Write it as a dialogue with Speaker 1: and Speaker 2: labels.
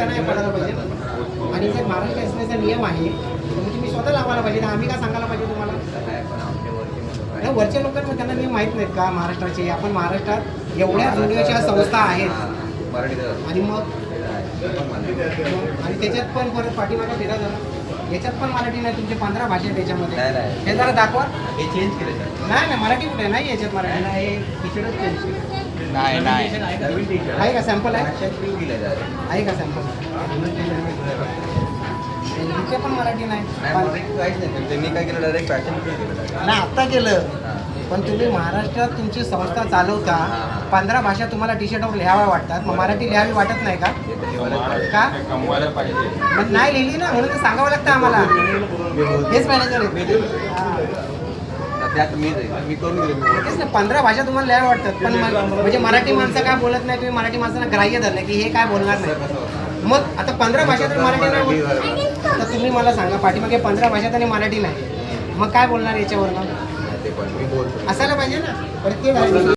Speaker 1: नाही पडायला पाहिजे. आणि जर महाराष्ट्र शासनाचा नियम आहे तर तुम्ही स्वतः लावायला पाहिजे. आम्ही काय सांगायला पाहिजे तुम्हाला? नाही, वरच्या लोकांना त्यांना नियम माहीत नाहीत का महाराष्ट्राचे? आपण महाराष्ट्रात एवढ्या जुन्याच्या संस्था आहेत आणि मग आणि त्याच्यात पण परत पाठीमागा फिरा जरा, याच्यात पण मराठी नाही. तुमचे 15 भाषा आहेत त्याच्यामध्ये. हे जरा दाखवा.
Speaker 2: हे चेंज केलं
Speaker 1: नाही मराठी कुठे नाही याच्यात मराठी नाही. आहे का सॅम्पल आहे का सॅम्पल? इथे पण मराठी नाही.
Speaker 2: त्यांनी काय केलं डायरेक्ट फॅशन
Speaker 1: नाही आत्ता केलं. पण तुम्ही महाराष्ट्रात तुमची संस्था चालवता, 15 भाषा तुम्हाला टी शर्टवर लिहाव्या वाटतात, मग मराठी लिहावी वाटत नाही का?
Speaker 2: कमवायला पाहिजे.
Speaker 1: मग नाही लिहिली ना, म्हणून तर सांगावं लागतं आम्हाला. हेच मॅनेजर आहे.
Speaker 2: मी करून
Speaker 1: तेच ना, 15 भाषा तुम्हाला लिहाव्या वाटतात, पण म्हणजे मराठी माणसं काय बोलत नाही. तुम्ही मराठी माणसांना ग्राह्य धरलं की हे काय बोलणार नाही. मग आता 15 भाषा तर मराठी नाही. आता तुम्ही मला सांगा, पाठीमागे 15 भाषा आणि मराठी नाही, मग काय बोलणार याच्यावरनं?
Speaker 2: ते पण मी बोलतो
Speaker 1: असायला पाहिजे ना. परत ते